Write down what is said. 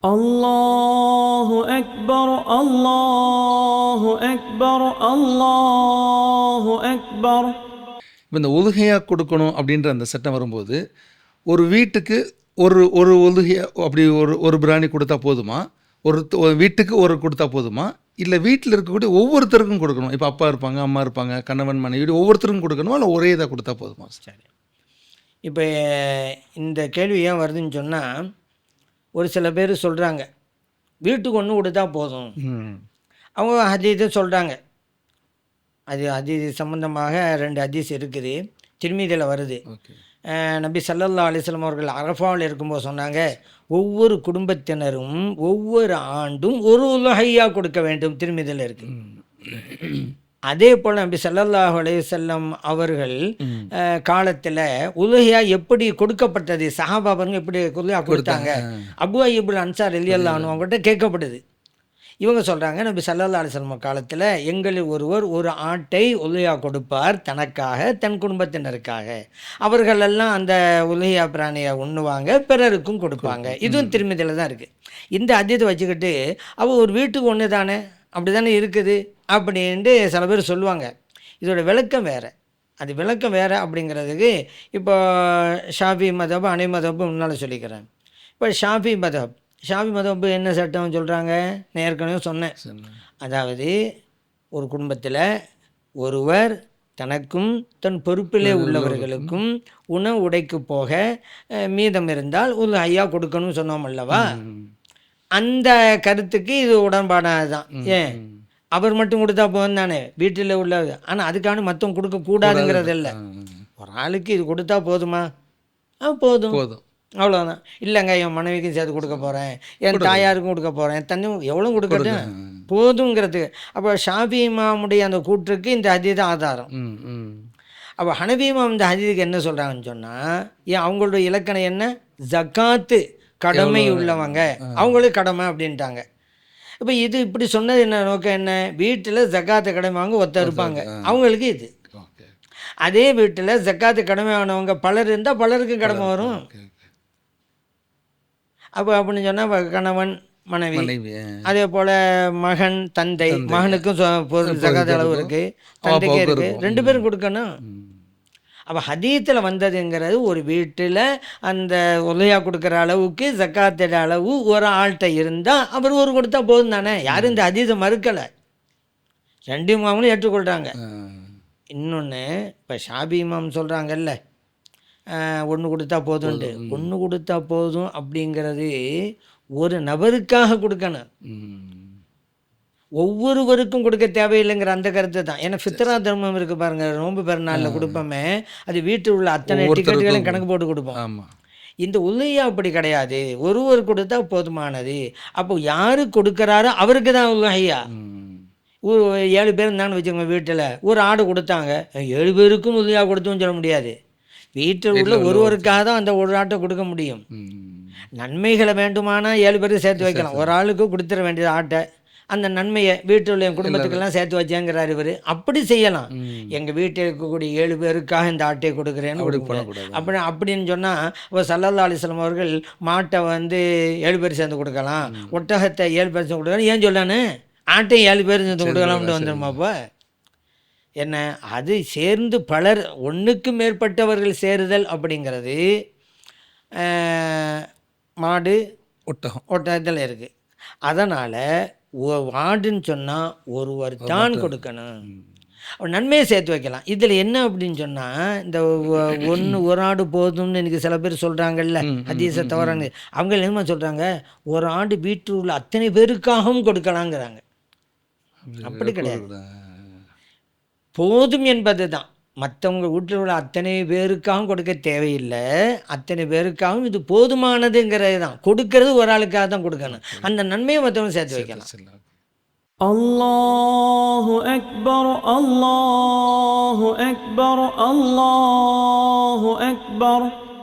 அல்லாஹு அக்பர் அல்லாஹு அக்பர் அல்லாஹு அக்பர். இப்போ இந்த உலுகையா கொடுக்கணும் அப்படின்ற அந்த சட்டம் வரும்போது ஒரு வீட்டுக்கு ஒரு ஒரு உலுகையா அப்படி ஒரு பிராணி கொடுத்தா போதுமா? ஒரு வீட்டுக்கு ஒரு கொடுத்தா போதுமா? இல்லை வீட்டில் இருக்கக்கூடிய ஒவ்வொருத்தருக்கும் கொடுக்கணும்? இப்போ அப்பா இருப்பாங்க, அம்மா இருப்பாங்க, கணவன் மனைவி ஒவ்வொருத்தருக்கும் கொடுக்கணுமா, இல்லை ஒரே இதாக கொடுத்தா போதுமா? சரி, இப்போ இந்த கேள்வி ஏன் வருதுன்னு சொன்னால், ஒரு சில பேர் சொல்கிறாங்க வீட்டுக்கு ஒன்று கொடுத்தா போதும். அவங்க ஹதீஸை சொல்கிறாங்க. அது ஹதீஸ் சம்மந்தமாக 2 ஹதீஸ் இருக்குது, திருமீதியில் வருது. நபி ஸல்லல்லாஹு அலைஹி வஸல்லம் அவர்கள் அரஃபாவில் இருக்கும்போது சொன்னாங்க, ஒவ்வொரு குடும்பத்தினரும் ஒவ்வொரு ஆண்டும் ஒரு உலஹையா கொடுக்க வேண்டும். திருமீதியில் இருக்குது. அதே போல் நபி ஸல்லல்லாஹு அலைஹி வஸல்லம் அவர்கள் காலத்தில் உலஹியா எப்படி கொடுக்கப்பட்டது, சஹாபாபங்க எப்படி உலஹியா கொடுத்தாங்க, அபு அய்யூபுல் அன்சாரி ரலியல்லாஹு அன்ஹு அவங்ககிட்ட கேட்கப்படுது. இவங்க சொல்கிறாங்க, நபி ஸல்லல்லாஹு அலைஹி வஸல்லம் காலத்தில் எங்களில் ஒருவர் ஒரு ஆட்டை உலஹியா கொடுப்பார், தனக்காக தன் குடும்பத்தினருக்காக. அவர்களெல்லாம் அந்த உலஹியா பிராணியை உண்ணுவாங்க, பிறருக்கும் கொடுப்பாங்க. இதுவும் திருமதியில் தான் இருக்குது. இந்த அத்தியத்தை வச்சுக்கிட்டு அவள் ஒரு வீட்டுக்கு ஒன்று தானே, அப்படி தானே இருக்குது அப்படின்ட்டு சில பேர் சொல்லுவாங்க. இதோட விளக்கம் வேறு. அது விளக்கம் வேறு அப்படிங்கிறதுக்கு இப்போ ஷாஃபி மதப், அனை மதப்பு முன்னால் சொல்லிக்கிறேன். இப்போ ஷாஃபி மதப்பு என்ன சட்டம் சொல்கிறாங்க, நான் ஏற்கனவே சொன்னேன். அதாவது ஒரு குடும்பத்தில் ஒருவர் தனக்கும் தன் பொறுப்பிலே உள்ளவர்களுக்கும் உணவு உடைக்கு போக மீதம் இருந்தால் ஒரு ஐயா கொடுக்கணும்னு சொன்னோம் அல்லவா? அந்த கருத்துக்கு இது உடன்பாடாது தான். ஏன், அவர் மட்டும் கொடுத்தா போதும் தானே, வீட்டில் உள்ளது. ஆனால் அதுக்கான மற்றவங்க கொடுக்கக்கூடாதுங்கிறது இல்லை. ஒரு ஆளுக்கு இது கொடுத்தா போதுமா? போதும், அவ்வளோதான். இல்லைங்க, என் மனைவிக்கும் சேர்த்து கொடுக்க போகிறேன், என் தாயாருக்கும் கொடுக்க போகிறேன், தண்ணி எவ்வளோ கொடுக்கட்டும், போதுங்கிறதுக்கு. அப்போ ஷாஃபி இமாமுடைய அந்த கூற்றுக்கு இந்த ஹதீஸ் ஆதாரம். அப்போ ஹனஃபி இமாம் இந்த ஹதீஸுக்கு என்ன சொல்கிறாங்கன்னு சொன்னால், ஏன் அவங்களுடைய இலக்கணம் என்ன, ஜக்காத்து கடமை உள்ளவங்க, அவங்களுக்கு கடமை அப்படின்ட்டாங்க. இப்போ இது இப்படி சொன்னது என்ன நோக்கம், என்ன, வீட்டில் ஜக்காத்து கடமை வாங்க ஒருத்தர் இருப்பாங்க, அவங்களுக்கு இது. அதே வீட்டில் ஜக்காத்து கடமை ஆனவங்க பலர் இருந்தால் பலருக்கு கடமை வரும். அப்போ அப்படின்னு சொன்னால் கணவன் மனைவி, அதே போல் மகன் தந்தை, மகனுக்கும் ஜக்காத்து அளவு இருக்குது, தந்தைக்கே இருக்குது, 2 பேரும் கொடுக்கணும். அப்போ ஹதீத்தில் வந்ததுங்கிறது ஒரு வீட்டில் அந்த உலஹியா கொடுக்குற அளவுக்கு ஜக்காத்தோட அளவு ஒரு ஆள்கிட்ட இருந்தால் அவர் ஒரு கொடுத்தா போதும் தானே. யாரும் இந்த ஹதீஸை மறுக்கலை, 2 இமாமும் ஏற்றுக்கொள்கிறாங்க. இன்னொன்று, இப்போ ஷாஃபி இமாம் சொல்கிறாங்கல்ல, 1 கொடுத்தா போதும்ட்டு. 1 கொடுத்தா போதும் அப்படிங்கிறது ஒரு நபருக்காக கொடுக்கணும், ஒவ்வொருவருக்கும் கொடுக்க தேவையில்லைங்கிற அந்த கருத்து தான். ஏன்னா ஃபித்ரா தர்மம் இருக்குது பாருங்கள், நோன்பு பெருநாளில் கொடுப்போமே, அது வீட்டில் உள்ள அத்தனை டிக்கெட்டுகளையும் கணக்கு போட்டு கொடுப்போம். இந்த உலஹியா அப்படி கிடையாது, ஒருவர் கொடுத்தா போதுமானது. அப்போ யாரு கொடுக்குறாரோ அவருக்கு தான் உலஹியா. 7 பேர் இருந்தான்னு வச்சுக்கோங்க, வீட்டில் ஒரு ஆடு கொடுத்தாங்க, 7 பேருக்கும் உலஹியா கொடுத்துன்னு சொல்ல முடியாது. வீட்டில் உள்ள ஒருவருக்காக தான் அந்த ஒரு ஆட்டை கொடுக்க முடியும். நன்மைகளை வேண்டுமானா 7 பேருக்கு சேர்த்து வைக்கலாம், ஒரு ஆளுக்கு கொடுத்துட வேண்டியது ஆட்டை. அந்த நன்மையை வீட்டில் உள்ள என் குடும்பத்துக்கெல்லாம் சேர்த்து வச்சேங்கிறார் இவர். அப்படி செய்யலாம். எங்கள் வீட்டில் இருக்கக்கூடிய 7 பேருக்காக இந்த ஆட்டையை கொடுக்குறேன்னு அப்படின்னு சொன்னால், இப்போ ஸல்லல்லாஹு அலைஹி வஸல்லம் அவர்கள் மாட்டை 7 பேர் சேர்ந்து கொடுக்கலாம், ஒட்டகத்தை 7 பேர் சேர்ந்து கொடுக்கலாம், ஏன் சொல்லான்னு ஆட்டை 7 பேர் சேர்ந்து கொடுக்கலாம்னு வந்துடுமா? அப்போ என்ன, அது சேர்ந்து பலர் ஒன்றுக்கு மேற்பட்டவர்கள் சேருதல் அப்படிங்கிறது மாடு ஒட்டகத்தில் இருக்குது. அதனால் ஆடுன்னு சொன்னால் ஒருவர் தான் கொடுக்கணும், நன்மையை சேர்த்து வைக்கலாம். இதில் என்ன அப்படின்னு சொன்னால், இந்த ஒரு ஆடு போதும்னு எனக்கு சில பேர் சொல்கிறாங்கல்ல, ஹதீஸை தவறாங்க. அவங்க என்ன சொல்கிறாங்க, ஒரு ஆடு வீட்டில் உள்ள அத்தனை பேருக்காகவும் கொடுக்கலாங்கிறாங்க. அப்படி கிடையாது, போதும் என்பது தான். மற்றவங்க வீட்டில் உள்ள அத்தனை பேருக்காகவும் கொடுக்க தேவையில்லை, அத்தனை பேருக்காகவும் இது போதுமானதுங்கிறது தான். கொடுக்கறது ஒரு ஆளுக்காக தான் கொடுக்கணும், அந்த நன்மையை மற்றவங்க சேர்த்து வைக்கலாம். அல்லாஹு அக்பர் அல்லாஹு அக்பர் அல்லாஹு அக்பர்.